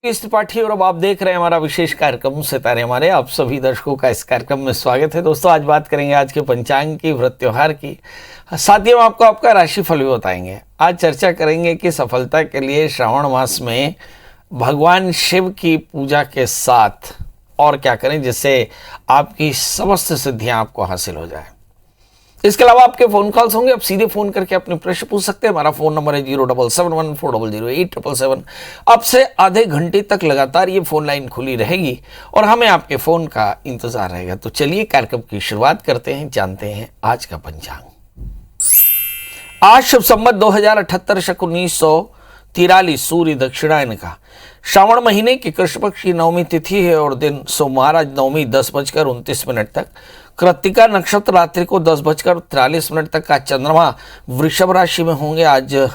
इस त्रिपाठी और अब आप देख रहे हैं हमारा विशेष कार्यक्रम सितारे हमारे। आप सभी दर्शकों का इस कार्यक्रम में स्वागत है। दोस्तों, आज बात करेंगे आज के पंचांग की, व्रत त्योहार की, साथ ही हम आपको आपका राशिफल भी बताएंगे। आज चर्चा करेंगे कि सफलता के लिए श्रावण मास में भगवान शिव की पूजा के साथ और क्या करें जिससे आपकी समस्त सिद्धियां आपको हासिल हो जाए। इसके अलावा आपके फोन कॉल्स होंगे, आप सीधे फोन करके अपने प्रश्न पूछ सकते हैं। हमारा फोन नंबर है 07714000877। अब से आधे घंटे तक लगातार ये फोन लाइन खुली रहेगी और हमें आपके फोन का इंतजार रहेगा। तो चलिए कार्यक्रम की शुरुआत करते हैं, जानते हैं आज का पंचांग। आज शुभ संवत 2078 शक 1943 सूर्य दक्षिणायन का श्रावण महीने की कृष्ण पक्ष की नवमी तिथि है और दिन सोमवार आज नवमी 10:29 तक। कृत्तिका नक्षत्र रात्रि को 10:43 तक का चंद्रमा वृषभ राशि में होंगे। आज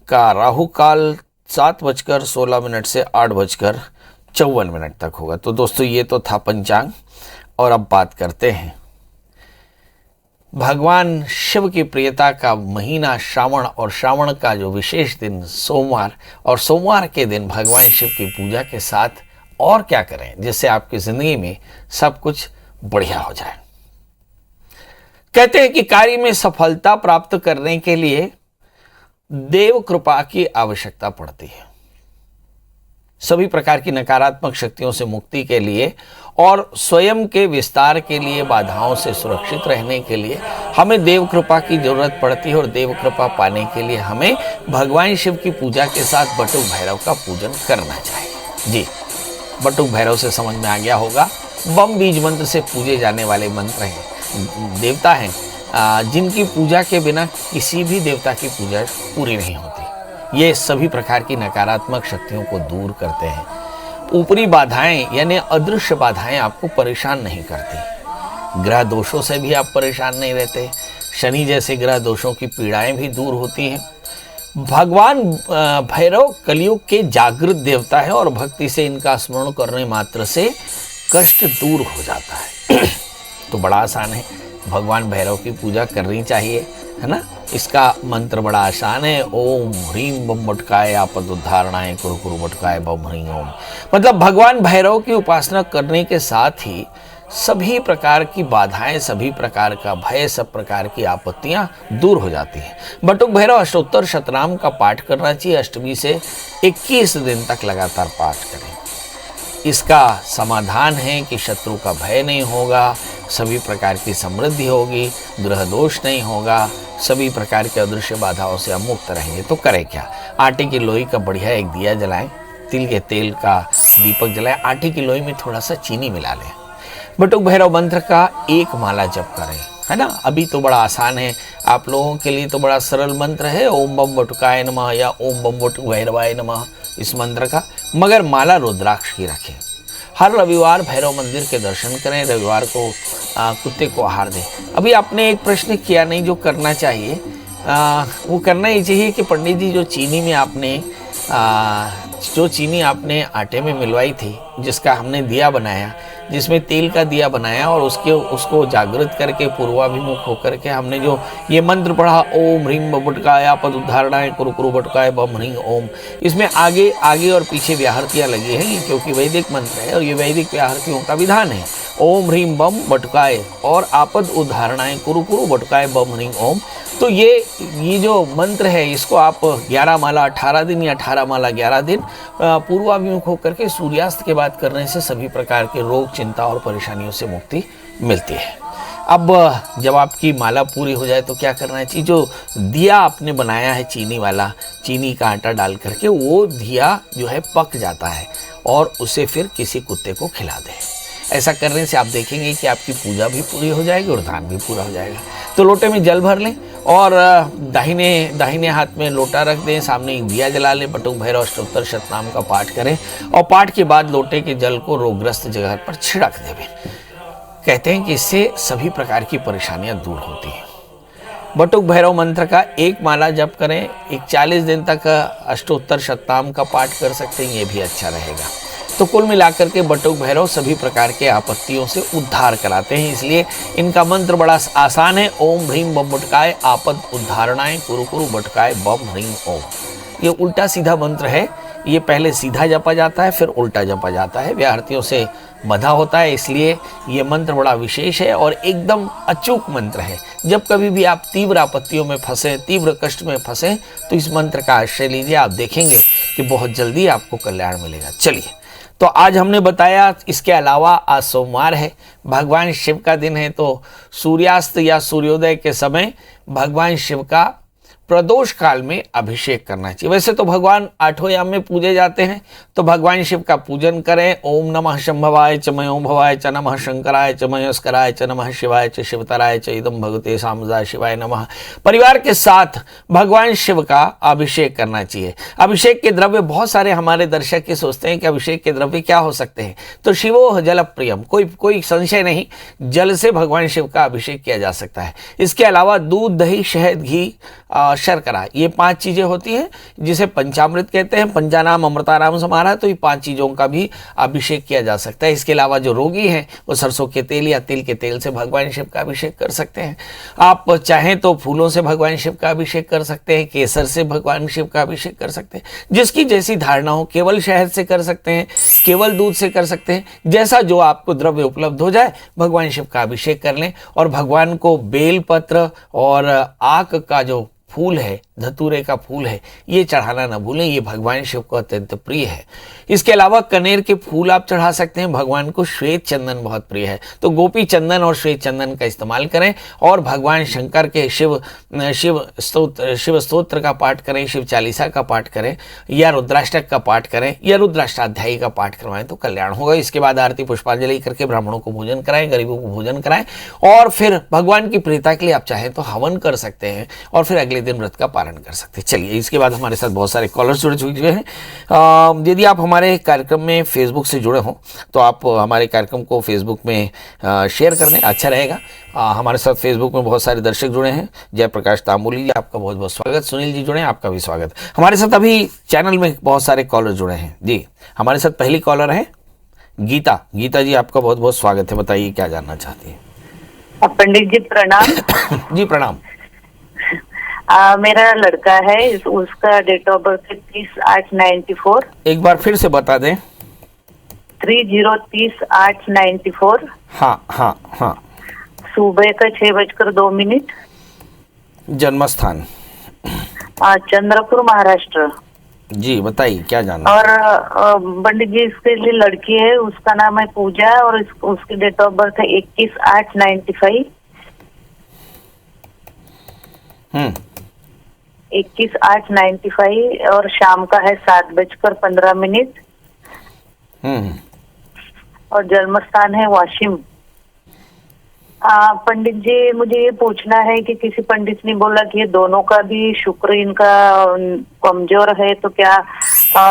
का राहु काल 7:16 से 8:54 तक होगा। तो दोस्तों, ये तो था पंचांग और अब बात करते हैं भगवान शिव की प्रियता का महीना श्रावण और श्रावण का जो विशेष दिन सोमवार और सोमवार के दिन भगवान शिव की पूजा के साथ और क्या करें जिससे आपकी जिंदगी में सब कुछ बढ़िया हो जाए। कहते हैं कि कार्य में सफलता प्राप्त करने के लिए देव कृपा की आवश्यकता पड़ती है। सभी प्रकार की नकारात्मक शक्तियों से मुक्ति के लिए और स्वयं के विस्तार के लिए, बाधाओं से सुरक्षित रहने के लिए हमें देव कृपा की जरूरत पड़ती है और देव कृपा पाने के लिए हमें भगवान शिव की पूजा के साथ बटुक भैरव का पूजन करना चाहिए। जी, बटुक भैरव से समझ में आ गया होगा, बम बीज मंत्र से पूजे जाने वाले मंत्र हैं, देवता हैं जिनकी पूजा के बिना किसी भी देवता की पूजा पूरी नहीं होती। ये सभी प्रकार की नकारात्मक शक्तियों को दूर करते हैं। ऊपरी बाधाएं यानी अदृश्य बाधाएं आपको परेशान नहीं करती। ग्रह दोषों से भी आप परेशान नहीं रहते। शनि जैसे ग्रह दोषों की पीड़ाएं भी दूर होती हैं। भगवान भैरव कलयुग के जागृत देवता है और भक्ति से इनका स्मरण करने मात्र से कष्ट दूर हो जाता है। तो बड़ा आसान है, भगवान भैरव की पूजा करनी चाहिए, है ना। इसका मंत्र बड़ा आसान है, ओम ह्रीम बम बटकाय आपद उद्धारणाय कुरु कुरु बटकाय बम ह्रीम ओम। मतलब भगवान भैरव की उपासना करने के साथ ही सभी प्रकार की बाधाएं, सभी प्रकार का भय, सब प्रकार की आपत्तियां दूर हो जाती हैं। बटुक भैरव अष्टोत्तर शतनाम का पाठ करना चाहिए। अष्टमी से 21 दिन तक लगातार पाठ करें। इसका समाधान है कि शत्रु का भय नहीं होगा, सभी प्रकार की समृद्धि होगी, ग्रह दोष नहीं होगा, सभी प्रकार के अदृश्य बाधाओं से हम मुक्त रहेंगे। तो करें क्या, आटे की लोई का बढ़िया एक दिया जलाएं, तिल के तेल का दीपक जलाएं, आटे की लोई में थोड़ा सा चीनी मिला लें, बटुक भैरव मंत्र का एक माला जप करें, है ना। अभी तो बड़ा आसान है, आप लोगों के लिए तो बड़ा सरल मंत्र है ओम बम बटुकाय नमः या ओम बम बटुक भैरवाय नमः इस मंत्र का, मगर माला रुद्राक्ष की रखें। हर रविवार भैरव मंदिर के दर्शन करें, रविवार को कुत्ते को आहार दें। अभी आपने एक प्रश्न किया नहीं, जो करना चाहिए वो करना ही चाहिए कि पंडित जी जो चीनी आपने आटे में मिलवाई थी, जिसका हमने दिया बनाया, जिसमें तेल का दिया बनाया और उसको जागृत करके पूर्वाभिमुख होकर के हमने जो ये मंत्र पढ़ा ओम ह्रीम बटकाय आपद उद्धारणाय कुरु कुरु बटकाय बम ह्रीम ओम, इसमें आगे और पीछे व्याहृतियाँ लगी हैं क्योंकि वैदिक मंत्र है और ये वैदिक व्याहृतियों का विधान है। ओम ह्रीम बम बटकाय और आपद उद्धारणाय कुरु कुरु बटकाय बम ह्रीम ओम। तो ये जो मंत्र है इसको आप 11 माला 18 दिन या 18 माला 11 दिन पूर्वाभिमुख होकर के सूर्यास्त के बाद करने से सभी प्रकार के रोग, चिंता और परेशानियों से मुक्ति मिलती है। अब जब आपकी माला पूरी हो जाए तो क्या करना चाहिए, जो दिया आपने बनाया है चीनी वाला, चीनी का आटा डाल करके वो दिया जो है पक जाता है और उसे फिर किसी कुत्ते को खिला दें। ऐसा करने से आप देखेंगे कि आपकी पूजा भी पूरी हो जाएगी और दान भी पूरा हो जाएगा। तो लोटे में जल भर लें और दाहिने हाथ में लोटा रख दें, सामने एक दिया जला लें, बटुक भैरव अष्टोत्तर शतनाम का पाठ करें और पाठ के बाद लोटे के जल को रोगग्रस्त जगह पर छिड़क देवें। कहते हैं कि इससे सभी प्रकार की परेशानियां दूर होती हैं। बटुक भैरव मंत्र का एक माला जप करें, एक 40 दिन तक अष्टोत्तर शतनाम का पाठ कर सकते हैं, ये भी अच्छा रहेगा। तो कुल मिलाकर के बटुक भैरव सभी प्रकार के आपत्तियों से उद्धार कराते हैं, इसलिए इनका मंत्र बड़ा आसान है ओम ह्रीम बम बटकाय आपद उद्धारणाय कुरु कुरु बटकाय बम ह्रीम ओम। ये उल्टा सीधा मंत्र है, ये पहले सीधा जपा जाता है, फिर उल्टा जपा जाता है। व्याहृतियों से बंधा होता है, इसलिए ये मंत्र बड़ा विशेष है और एकदम अचूक मंत्र है। जब कभी भी आप तीव्र आपत्तियों में फंसे, तीव्र कष्ट में फंसे, तो इस मंत्र का आश्रय लीजिए। आप देखेंगे कि बहुत जल्दी आपको कल्याण मिलेगा। चलिए, तो आज हमने बताया, इसके अलावा आज सोमवार है, भगवान शिव का दिन है, तो सूर्यास्त या सूर्योदय के समय भगवान शिव का प्रदोष काल में अभिषेक करना चाहिए। वैसे तो भगवान 8वें याम में पूजे जाते हैं, तो भगवान शिव का पूजन करें। ओम नमः शंभवाय च मयो भवाय च नमः शंकराय च मयस्कराय च नमः शिवाय च शिवतराय च इदं भगवते सामजा शिवाय नमः। परिवार के साथ भगवान शिव का अभिषेक करना चाहिए। अभिषेक के द्रव्य बहुत सारे, हमारे दर्शक ये सोचते हैं कि अभिषेक के द्रव्य क्या हो सकते हैं, तो शिवो जल प्रियम, कोई संशय नहीं, जल से भगवान शिव का अभिषेक किया जा सकता है। इसके अलावा दूध, दही, शहद, घी, शर्करा, ये 5 चीजें होती हैं जिसे पंचामृत कहते हैं। पंचानाम अमृतानाम समारा, तो ये 5 चीजों का भी अभिषेक किया जा सकता है। इसके अलावा जो रोगी हैं वो सरसों के तेल या तिल के तेल से भगवान शिव का अभिषेक कर सकते हैं। आप चाहें तो फूलों से भगवान शिव का अभिषेक कर सकते हैं, केसर से भगवान शिव का अभिषेक कर सकते हैं, जिसकी जैसी धारणा हो। केवल शहद से कर सकते हैं, केवल दूध से कर सकते हैं, जैसा जो आपको द्रव्य उपलब्ध हो जाए भगवान शिव का अभिषेक कर लें। और भगवान को बेलपत्र और आक का जो फूल है, धतूरे का फूल है, ये चढ़ाना न भूलें, ये भगवान शिव को अत्यंत प्रिय है। इसके अलावा कनेर के फूल आप चढ़ा सकते हैं। भगवान को श्वेत चंदन बहुत प्रिय है, तो गोपी चंदन और श्वेत चंदन का इस्तेमाल करें। और भगवान शंकर के शिव स्तोत्र का पाठ करें, शिव चालीसा का पाठ करें, या रुद्राष्टक का पाठ करें, या रुद्राष्टाध्यायी का पाठ करवाएं तो कल्याण होगा। इसके बाद आरती पुष्पांजलि करके ब्राह्मणों को भोजन कराएं, गरीबों को भोजन कराएं, और फिर भगवान की प्रीता के लिए आप चाहें तो हवन कर सकते हैं, और फिर अगले दिन व्रत का पालन कर सकते हैं। चलिए, इसके बाद हमारे साथ बहुत सारे कॉलर्स जुड़े हुए हैं। यदि आप हमारे कार्यक्रम में फेसबुक से जुड़े हों तो आप हमारे कार्यक्रम को फेसबुक में शेयर कर दें, अच्छा रहेगा। हमारे साथ फेसबुक में बहुत सारे दर्शक जुड़े हैं। जयप्रकाश तांबुली जी, आपका बहुत बहुत स्वागत। सुनील जी जुड़े हैं, आपका भी स्वागत। हमारे साथ अभी चैनल में बहुत सारे कॉलर जुड़े हैं जी। हमारे साथ पहली कॉलर है गीता। गीता जी, आपका बहुत बहुत स्वागत है। बताइए क्या जानना चाहती है। पंडित जी प्रणाम। जी प्रणाम। मेरा लड़का है, उसका डेट ऑफ बर्थ है 30/8/94। एक बार फिर से बता दें। 30/30/8/94। हाँ हाँ हाँ। सुबह का 6:02। जन्मस्थान चंद्रपुर, महाराष्ट्र। जी बताइए क्या जानना। और पंडित जी, इसके लिए लड़की है, उसका नाम है पूजा, और उसकी डेट ऑफ बर्थ है 21/8/95। 21/8/95, और शाम का है 7:15। और जन्म स्थान है वाशिम। पंडित जी, मुझे ये पूछना है कि किसी पंडित ने बोला कि ये दोनों का भी शुक्र इनका कमजोर है, तो क्या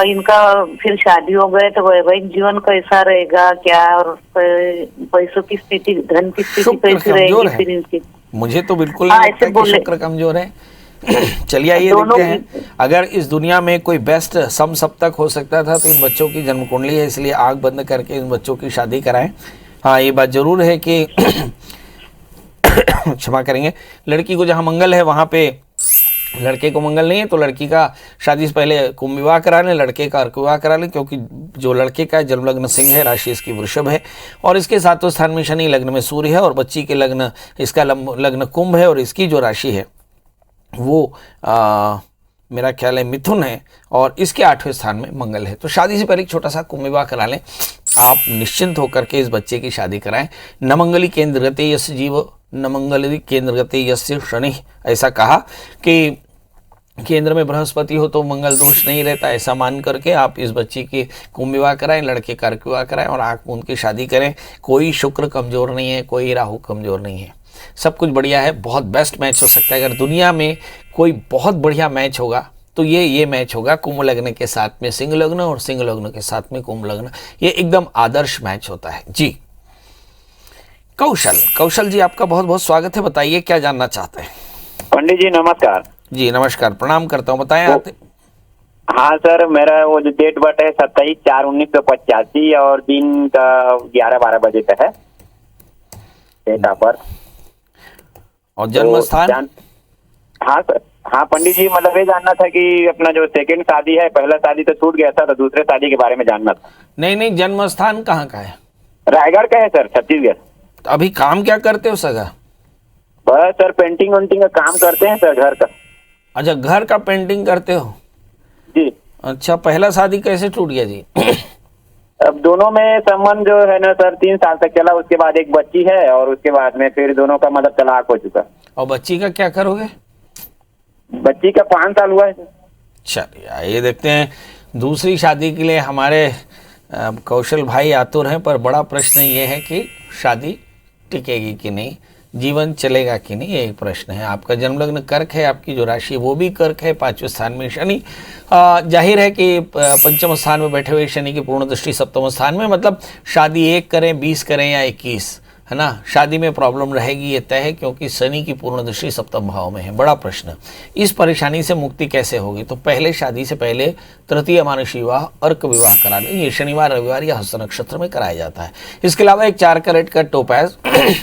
इनका फिर शादी हो गए तो वैवाहिक जीवन कैसा रहेगा क्या, और पैसों की स्थिति, धन की स्थिति कैसी रहेगी फिर इनकी? मुझे तो बिल्कुल नहीं लगता कि शुक्र कमजोर है। चलिए आइए देखते हैं, अगर इस दुनिया में कोई बेस्ट सम सप्तक हो सकता था तो इन बच्चों की जन्म कुंडली है, इसलिए आंख बंद करके इन बच्चों की शादी कराएं। हाँ, ये बात जरूर है कि क्षमा करेंगे, लड़की को जहाँ मंगल है वहाँ पे लड़के को मंगल नहीं है, तो लड़की का शादी से पहले कुंभ विवाह करा लें, लड़के का अर्क विवाह करा लें, क्योंकि जो लड़के का जन्म लग्न सिंह है, राशि इसकी वृषभ है, और इसके 7वें स्थान में शनि, लग्न में सूर्य है, और बच्ची के लग्न, इसका लग्न कुंभ है, और इसकी जो राशि है वो मेरा ख्याल है मिथुन है, और इसके 8वें स्थान में मंगल है। तो शादी से पहले एक छोटा सा कुंभ विवाह करा लें, आप निश्चिंत होकर के इस बच्चे की शादी कराएं। न मंगली केंद्र गते यस्य जीव, न मंगली केंद्र गते यस्य शनि। ऐसा कहा कि केंद्र में बृहस्पति हो तो मंगल दोष नहीं रहता, ऐसा मान करके आप इस बच्ची की कुंभ विवाह कराएं, लड़के का अर्क विवाह कराएं, और आंख मूंद की शादी करें। कोई शुक्र कमजोर नहीं है, कोई राहु कमजोर नहीं है, सब कुछ बढ़िया है। बहुत बेस्ट मैच हो सकता है। अगर दुनिया में कोई बहुत बढ़िया मैच होगा तो ये मैच होगा, कुंभ लग्न के साथ में सिंह लग्न, और सिंह लग्न के साथ में कुंभ लग्न। ये एकदम आदर्श मैच होता है जी। कौशल जी, आपका बहुत बहुत स्वागत है। बताइए क्या जानना चाहते हैं। पंडित जी नमस्कार। जी नमस्कार, प्रणाम करता हूँ। बताएं आप। हाँ सर, मेरा वो जो डेट बर्थ है 27/4/1985, और दिन का 11-12 बजे का है डेट ऑफ बर्थ। और जन्म स्थान? हाँ सर, हाँ पंडित जी, मतलब ये जानना था कि अपना जो सेकंड शादी है, पहला शादी तो छूट गया था, तो दूसरे शादी के बारे में जानना था। नहीं नहीं, जन्म स्थान कहाँ का है? रायगढ़ का है सर, छत्तीसगढ़। तो अभी काम क्या करते हो सगा? बस सर पेंटिंग वेंटिंग का काम करते हैं सर, घर का। अच्छा, घर का पेंटिंग करते हो? जी। अच्छा, पहला शादी कैसे टूट गया जी? अब दोनों में संबंध जो है ना सर 3 साल तक चला, उसके बाद एक बच्ची है और उसके बाद में फिर दोनों का मतलब तलाक हो चुका। और बच्ची का क्या करोगे? बच्ची का 5 साल हुआ है सर। चलिए, ये देखते हैं। दूसरी शादी के लिए हमारे कौशल भाई आतुर हैं, पर बड़ा प्रश्न ये है कि शादी टिकेगी कि नहीं, जीवन चलेगा कि नहीं, ये एक प्रश्न है। आपका जन्मलग्न कर्क है, आपकी जो राशि है वो भी कर्क है, 5वें स्थान में शनि। जाहिर है कि पंचम स्थान में बैठे हुए शनि की पूर्ण दृष्टि सप्तम स्थान में, मतलब शादी 1 करें, 20 करें या 21, है ना, शादी में प्रॉब्लम रहेगी, ये तय है, क्योंकि शनि की पूर्ण दृष्टि सप्तम भाव में है। बड़ा प्रश्न, इस परेशानी से मुक्ति कैसे होगी? तो पहले शादी से पहले तृतीय मानुष विवाह, अर्क विवाह करा लें। ये शनिवार, रविवार या हस्त नक्षत्र में कराया जाता है। इसके अलावा एक 4 कैरेट का टोपैज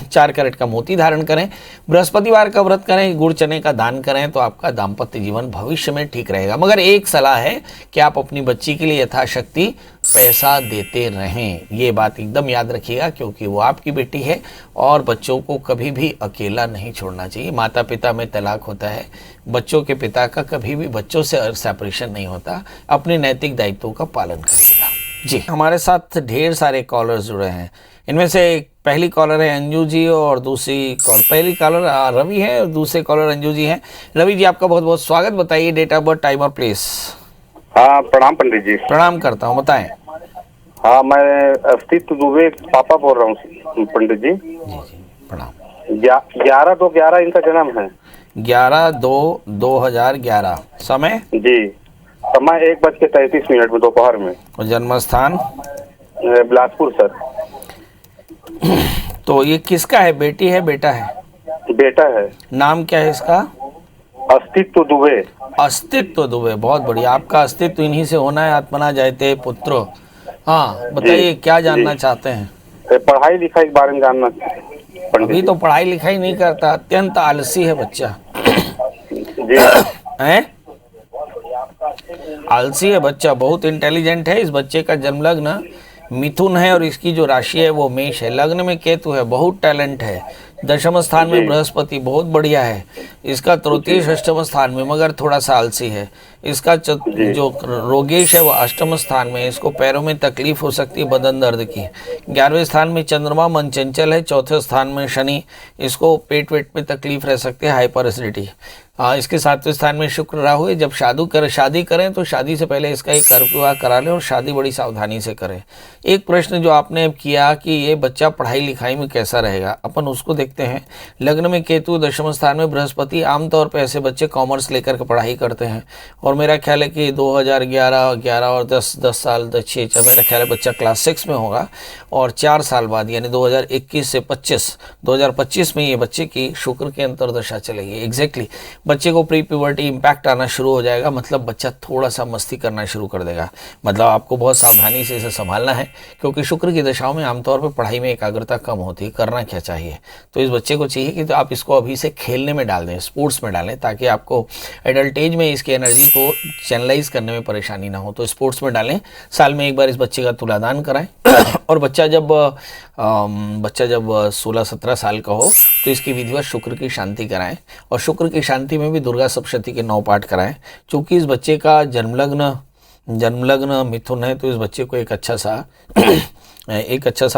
4 कैरेट का मोती धारण करें, बृहस्पतिवार का व्रत करें, गुड़ चने का दान करें, तो आपका दाम्पत्य जीवन भविष्य में ठीक रहेगा। मगर एक सलाह है कि आप अपनी बच्ची के लिए यथाशक्ति पैसा देते रहें, ये बात एकदम याद रखिएगा, क्योंकि वो आपकी बेटी है और बच्चों को कभी भी अकेला नहीं छोड़ना चाहिए। माता पिता में तलाक होता है, बच्चों के पिता का कभी भी बच्चों से सेपरेशन नहीं होता। अपने नैतिक दायित्वों का पालन करिएगा जी। हमारे साथ ढेर सारे कॉलर्स जुड़े हैं, इनमें से पहली कॉलर है अंजू जी और दूसरी पहली कॉलर रवि है और दूसरे कॉलर अंजू जी हैं। रवि जी, आपका बहुत बहुत स्वागत। बताइए डेट ऑफ बर्थ, टाइम और प्लेस। हाँ, प्रणाम पंडित जी। प्रणाम करता हूँ, बताएं। हाँ, मैं अस्तित्व दुबे पापा बोल रहा हूँ पंडित जी। जी जी, प्रणाम। 11/2/11 इनका जन्म है। 11/2/2011। समय? जी, समय 1:33 दोपहर में। और जन्म स्थान? बिलासपुर सर। तो ये किसका है, बेटी है बेटा है? बेटा है। नाम क्या है इसका? अस्तित्व दुबे। अस्तित्व दुबे, बहुत बढ़िया। आपका अस्तित्व इन्हीं से होना है, आत्मना जायते पुत्रो। हाँ, बताइए क्या जानना चाहते हैं? पढ़ाई लिखाई के बारे में जानना अभी तो पढ़ाई लिखाई नहीं करता, अत्यंत आलसी है बच्चा। जी। हैं? आलसी है बच्चा, बहुत इंटेलिजेंट है। इस बच्चे का जन्म लग्न मिथुन है और इसकी जो राशि है वो मेष है। लग्न में केतु है, बहुत टैलेंट है। दशम स्थान में बृहस्पति, बहुत बढ़िया है। इसका तृतीय षष्ठम स्थान में, मगर थोड़ा सा आलसी है। इसका जो रोगेश है वो अष्टम स्थान में, इसको पैरों में तकलीफ हो सकती है, बदन दर्द की। 11वें स्थान में चंद्रमा, मन चंचल है। चौथे स्थान में शनि, इसको पेट वेट में तकलीफ रह सकती है, हाइपर एसिडिटी। इसके 7वें स्थान में शुक्र राहु है। जब शादी करें तो शादी से पहले इसका एक अर्क विवाह करा लें और शादी बड़ी सावधानी से करें। एक प्रश्न जो आपने किया कि ये बच्चा पढ़ाई लिखाई में कैसा रहेगा, अपन उसको देखते हैं। लग्न में केतु, दशम स्थान में बृहस्पति। आमतौर पर ऐसे बच्चे कॉमर्स लेकर के पढ़ाई करते हैं और मेरा ख्याल है कि 2011 और 10 साल 6, मेरा ख्याल है बच्चा क्लास 6 में होगा और 4 साल बाद यानी 2021 से 2025 में ये बच्चे की शुक्र के अंतर्दशा चलेगी। एग्जैक्टली बच्चे को प्री प्यूबर्टी इम्पैक्ट आना शुरू हो जाएगा, मतलब बच्चा थोड़ा सा मस्ती करना शुरू कर देगा। मतलब आपको बहुत सावधानी से इसे संभालना है, क्योंकि शुक्र की दशाओं में आमतौर पर पढ़ाई में एकाग्रता कम होती है। करना क्या चाहिए, तो इस बच्चे को चाहिए कि तो आप इसको अभी से खेलने में डाल दें, स्पोर्ट्स में डालें, ताकि आपको एडल्ट एज में इसकी एनर्जी को चैनलाइज करने में परेशानी ना हो। तो स्पोर्ट्स में डालें। साल में एक बार इस बच्चे का तुलादान कराएं और बच्चा जब 16-17 साल का हो तो इसकी विधिवत शुक्र की शांति कराएं और शुक्र की शांति में भी दुर्गा सप्तशती के 9 पाठ कराएं। चूँकि इस बच्चे का जन्मलग्न मिथुन है, तो इस बच्चे को एक अच्छा सा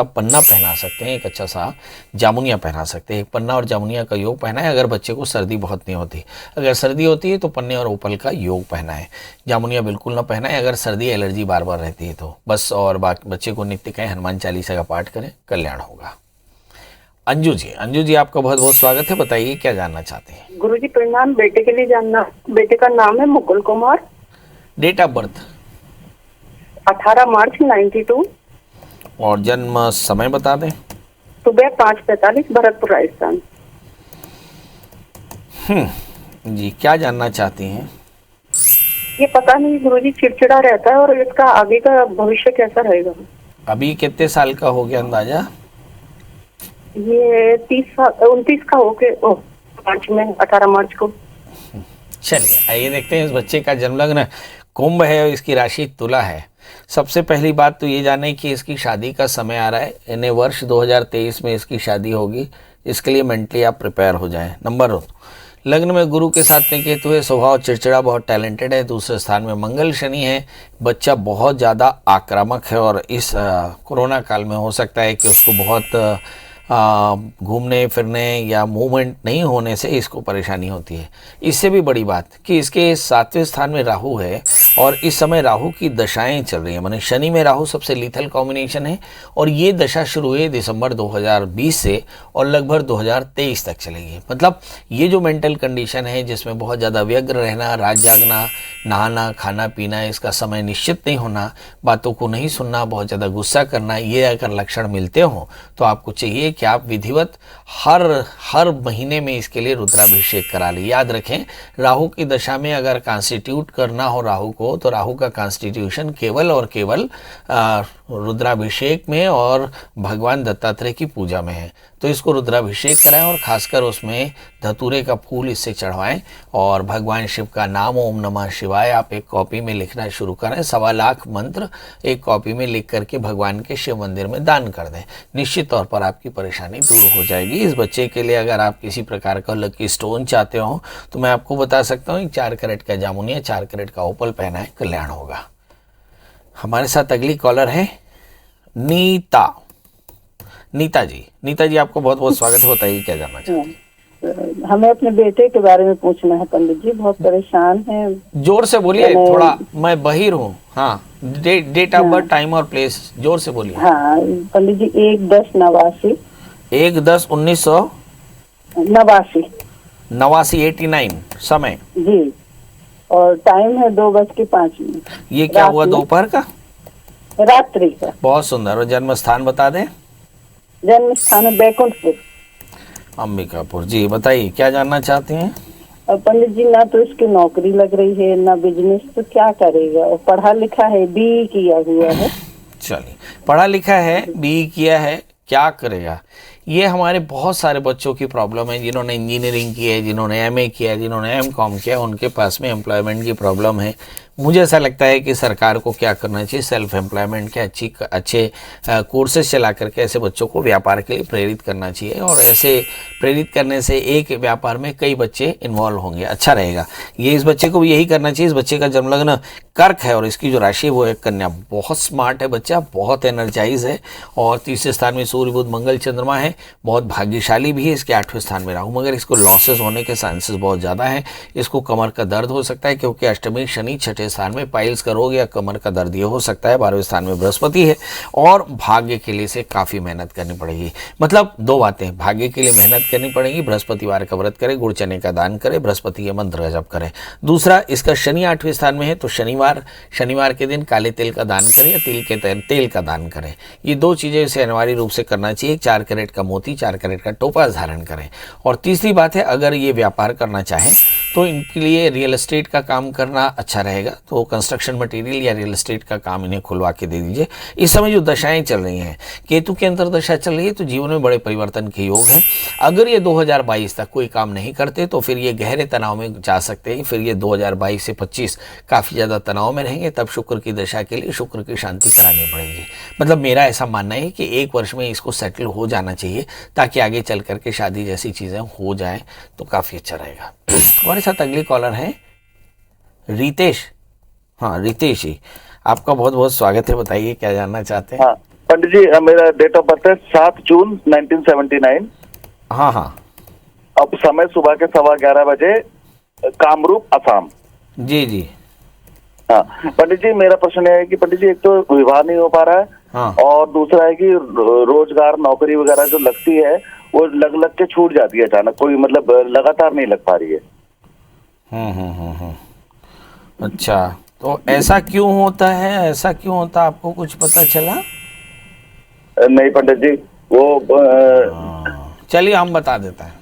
पन्ना पहना सकते हैं, एक अच्छा सा जामुनिया पहना सकते हैं। एक पन्ना और जामुनिया का योग पहना है अगर बच्चे को सर्दी बहुत नहीं होती। अगर सर्दी होती है तो पन्ने और ओपल का योग पहना है। जामुनिया बिल्कुल ना पहना है अगर सर्दी एलर्जी बार बार रहती है तो बस। और बाकी बच्चे को नित्य कहें हनुमान चालीसा का पाठ करें, कल्याण होगा। अंजू जी आपका बहुत बहुत स्वागत है। बताइए क्या जानना चाहते हैं? गुरुजी प्रणाम। बेटे के लिए जानना, बेटे का नाम है Mukul Kumar. Date of birth? 18 March 92। और जन्म समय बता दें? सुबह 5:45, भरतपुर राजस्थान। जी, क्या जानना चाहती हैं? ये पता नहीं गुरुजी, चिड़चिड़ा रहता है और इसका आगे का भविष्य कैसा रहेगा। अभी कितने साल का हो गया अंदाजा? ये 29 का होके मार्च में, 18 मार्च को। चलिए आइए देखते हैं इस बच्चे का जन्म लग्न कुंभ है और इसकी राशि तुला है। सबसे पहली बात तो ये जाने कि इसकी शादी का समय आ रहा है, यानी वर्ष 2023 में इसकी शादी होगी। इसके लिए मेंटली आप प्रिपेयर हो जाएं। नंबर 2, लग्न में गुरु के साथ में केतु है, स्वभाव चिड़चिड़ा, बहुत टैलेंटेड है। दूसरे स्थान में मंगल शनि है, बच्चा बहुत ज़्यादा आक्रामक है और इस कोरोना काल में हो सकता है कि उसको बहुत घूमने फिरने या मूवमेंट नहीं होने से इसको परेशानी होती है। इससे भी बड़ी बात कि इसके 7वें स्थान में राहु है और इस समय राहु की दशाएं चल रही हैं, माने शनि में राहु सबसे लीथल कॉम्बिनेशन है और ये दशा शुरू हुई दिसंबर 2020 से और लगभग 2023 तक चलेगी। मतलब ये जो मेंटल कंडीशन है जिसमें बहुत ज़्यादा व्यग्र रहना, रात जागना, नहाना, खाना पीना, इसका समय निश्चित नहीं होना, बातों को नहीं सुनना, बहुत ज़्यादा गुस्सा करना, ये अगर लक्षण मिलते हों तो आपको चाहिए कि आप विधिवत हर महीने में इसके लिए रुद्राभिषेक करा लें। याद रखें, राहु की दशा में अगर कॉन्स्टिट्यूट करना हो राहु को तो राहु का कॉन्स्टिट्यूशन केवल और केवल रुद्राभिषेक में और भगवान दत्तात्रेय की पूजा में है। तो इसको रुद्राभिषेक कराएं और खासकर उसमें धतूरे का फूल इससे चढ़वाएं और भगवान शिव का नाम ओम नमः शिवाय आप एक कॉपी में लिखना शुरू करें। 1.25 लाख मंत्र एक कॉपी में लिख करके भगवान के शिव मंदिर में दान कर दें। निश्चित तौर पर आपकी परेशानी दूर हो जाएगी। इस बच्चे के लिए अगर आप किसी प्रकार का लकी स्टोन चाहते हो तो मैं आपको बता सकता हूँ 4 कैरेट का जामुन या 4 कैरेट का ओपल पहना है, कल्याण होगा। हमारे साथ अगली कॉलर है नीता जी आपको बहुत बहुत स्वागत है। बताइए क्या जानना चाहते हैं? हमें अपने बेटे के बारे में पूछना है पंडित जी, बहुत परेशान है। जोर से बोलिए, थोड़ा मैं बहिर हूँ। हाँ, डेट ऑफ बर्थ, टाइम और प्लेस जोर से बोलिए। हाँ पंडित जी, 1/10/89। 1/10/1989 समय जी, और टाइम है 2:05। ये क्या हुआ, दोपहर का? रात्रि का। बहुत सुंदर। और जन्म स्थान बता दें? जन्म स्थान है बैकुंठपुर, अंबिकापुर। जी बताइए क्या जानना चाहते हैं? और पंडित जी ना तो इसकी नौकरी लग रही है ना बिजनेस, तो क्या करेगा? और पढ़ा लिखा है, BE किया हुआ है। चलिए, पढ़ा लिखा है, BE किया है, क्या करेगा? ये हमारे बहुत सारे बच्चों की प्रॉब्लम है जिन्होंने इंजीनियरिंग की है, जिन्होंने MA किया है, जिन्होंने MCOM किया है, उनके पास में एम्प्लॉयमेंट की प्रॉब्लम है। मुझे ऐसा लगता है कि सरकार को क्या करना चाहिए, सेल्फ एम्प्लॉयमेंट के अच्छे कोर्सेज चला करके ऐसे बच्चों को व्यापार के लिए प्रेरित करना चाहिए और ऐसे प्रेरित करने से एक व्यापार में कई बच्चे इन्वॉल्व होंगे, अच्छा रहेगा। ये इस बच्चे को भी यही करना चाहिए। इस बच्चे का जन्म लग्न कर्क है और इसकी जो राशि है वो है कन्या। बहुत स्मार्ट है बच्चा, बहुत एनर्जाइज है और तीसरे स्थान में सूर्य बुध मंगल चंद्रमा है, बहुत भाग्यशाली भी है। इसके 8वें स्थान में राहु, मगर इसको लॉसेस होने के चांसेस बहुत ज़्यादा है। इसको कमर का दर्द हो सकता है क्योंकि अष्टमी शनि, 6ठे स्थान में पाइल्स का रोग या कमर का दर्द ये हो सकता है। 12वें स्थान में बृहस्पति है और भाग्य के लिए से काफ़ी मेहनत करनी पड़ेगी। मतलब 2 बातें, भाग्य के लिए मेहनत करनी पड़ेगी, बृहस्पतिवार का व्रत करें, गुड़ चने का दान करें, बृहस्पति के मंत्र का जप करें। दूसरा, इसका शनि 8वें स्थान में है तो शनिवार के दिन काले तिल का दान करें या तेल का दान करें। ये 2 चीज़ें इसे अनिवार्य रूप से करना चाहिए। 4 कैरेट का मोती, 4 कैरेट का टोपाज धारण करें। और तीसरी बात है, अगर ये व्यापार करना चाहें तो इनके लिए रियल एस्टेट का काम करना अच्छा रहेगा। तो कंस्ट्रक्शन मटेरियल या रियल एस्टेट का काम इन्हें खुलवा के दे दीजिए। इस समय जो दशाएं चल रही हैं, केतु की अंतर्दशा चल रही है तो जीवन में बड़े परिवर्तन के योग हैं। अगर ये 2022 तक कोई काम नहीं करते तो फिर ये गहरे तनाव में जा सकते हैं। फिर ये 2022 से 25 काफ़ी ज़्यादा तनाव में रहेंगे। तब शुक्र की दशा के लिए शुक्र की शांति करानी पड़ेगी। मतलब मेरा ऐसा मानना है कि 1 वर्ष में इसको सेटल हो जाना चाहिए ताकि आगे चल करके शादी जैसी चीज़ें हो जाएं तो काफ़ी अच्छा रहेगा। हमारे साथ अगली कॉलर है रितेश। हाँ रितेश जी, आपका बहुत बहुत स्वागत है। बताइए क्या जानना चाहते हैं? हाँ पंडित जी, मेरा डेट ऑफ बर्थ है 7 जून 1979। हाँ। अब समय सुबह के 11:15 बजे, कामरूप असम। जी। हाँ पंडित जी, मेरा प्रश्न है कि पंडित जी, एक तो विवाह नहीं हो पा रहा है। हाँ। और दूसरा है कि रोजगार नौकरी वगैरह जो लगती है वो लग के छूट जाती है अचानक, कोई मतलब लगातार नहीं लग पा रही है। अच्छा, तो ऐसा क्यों होता है? आपको कुछ पता चला? नहीं पंडित जी, वो चलिए हम बता देते हैं।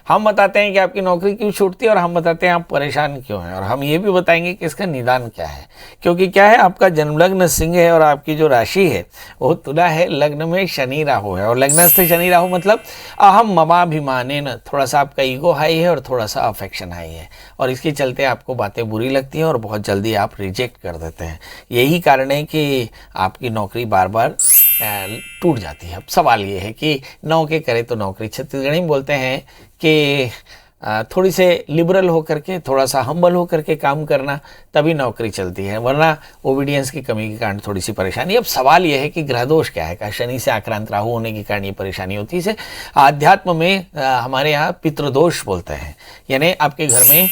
हम बताते हैं कि आपकी नौकरी क्यों छूटती है और हम बताते हैं आप परेशान क्यों हैं, और हम ये भी बताएंगे कि इसका निदान क्या है। क्योंकि क्या है, आपका जन्म लग्न सिंह है और आपकी जो राशि है वो तुला है, लग्न में शनि राहु है, और लग्नस्थ शनि राहु मतलब अहम ममाभिमाने न, थोड़ा सा आपका ईगो हाई है और थोड़ा सा अफेक्शन हाई है, और इसके चलते आपको बातें बुरी लगती हैं और बहुत जल्दी आप रिजेक्ट कर देते हैं। यही कारण है कि आपकी नौकरी बार बार टूट जाती है। अब सवाल ये है कि नौ के करे तो नौकरी, छत्तीसगढ़ी में बोलते हैं कि थोड़ी से लिबरल होकर के, थोड़ा सा हम्बल होकर के काम करना, तभी नौकरी चलती है, वरना ओबीडियंस की कमी के कारण थोड़ी सी परेशानी। अब सवाल यह है कि ग्रह दोष क्या है, शनि से आक्रांत राहु होने के कारण ये परेशानी होती है। इसे आध्यात्म में हमारे यहाँ पितृदोष बोलते हैं, यानी आपके घर में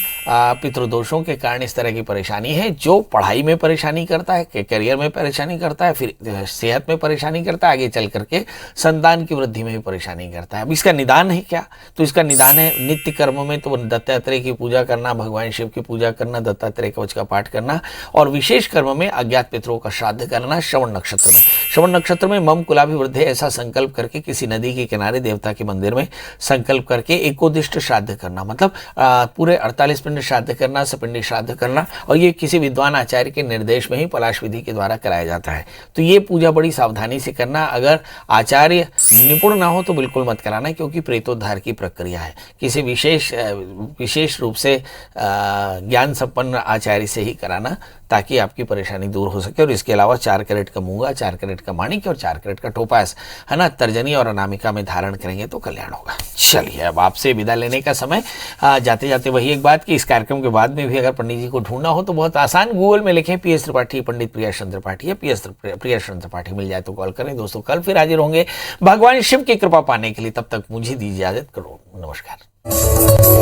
पितृदोषों के कारण इस तरह की परेशानी है, जो पढ़ाई में परेशानी करता है, करियर में परेशानी करता है, फिर सेहत में परेशानी करता है, आगे चल करके संतान की वृद्धि में भी परेशानी करता है। अब इसका निदान है क्या? तो इसका निदान है नित्य कर्म में तो दत्तात्रेय की पूजा करना, भगवान शिव की पूजा करना, दत्तात्रेय कवच का पाठ करना, और विशेष कर्म में अज्ञात पितरों का श्राद्ध करना श्रवण नक्षत्र में। श्रवण नक्षत्र में मम कुलाभिवृद्धि ऐसा संकल्प करके किसी नदी के किनारे देवता के मंदिर में संकल्प करके एकोदिष्ट श्राद्ध करना, मतलब पूरे 48 पिंड श्राद्ध करना, सपिंडी श्राद्ध करना, और ये किसी विद्वान आचार्य के निर्देश में ही पलाश विधि के द्वारा कराया जाता है। तो ये पूजा बड़ी सावधानी से करना, अगर आचार्य निपुण ना हो तो बिल्कुल मत कराना, क्योंकि प्रेतोद्धार की प्रक्रिया है। किसी विशेष रूप से ज्ञान संपन्न आचार्य से ही कराना, ताकि आपकी परेशानी दूर हो सके। और इसके अलावा 4 कैरेट का मूंगा, 4 कैरेट का माणिक्य और 4 कैरेट का टोपास, है ना, तर्जनी और अनामिका में धारण करेंगे तो कल्याण होगा। चलिए, अब आपसे विदा लेने का समय। जाते जाते वही एक बात कि इस कार्यक्रम के बाद में भी अगर पंडित जी को ढूंढना हो तो बहुत आसान, गूगल में लिखें PS त्रिपाठी, पंडित प्रियाशरण त्रिपाठी या PS प्रियाशरण त्रिपाठी, मिल जाए तो कॉल करें। दोस्तों, कल फिर हाजिर होंगे भगवान शिव की कृपा पाने के लिए। तब तक मुझे दीजिए इजाजत। करो नमस्कार।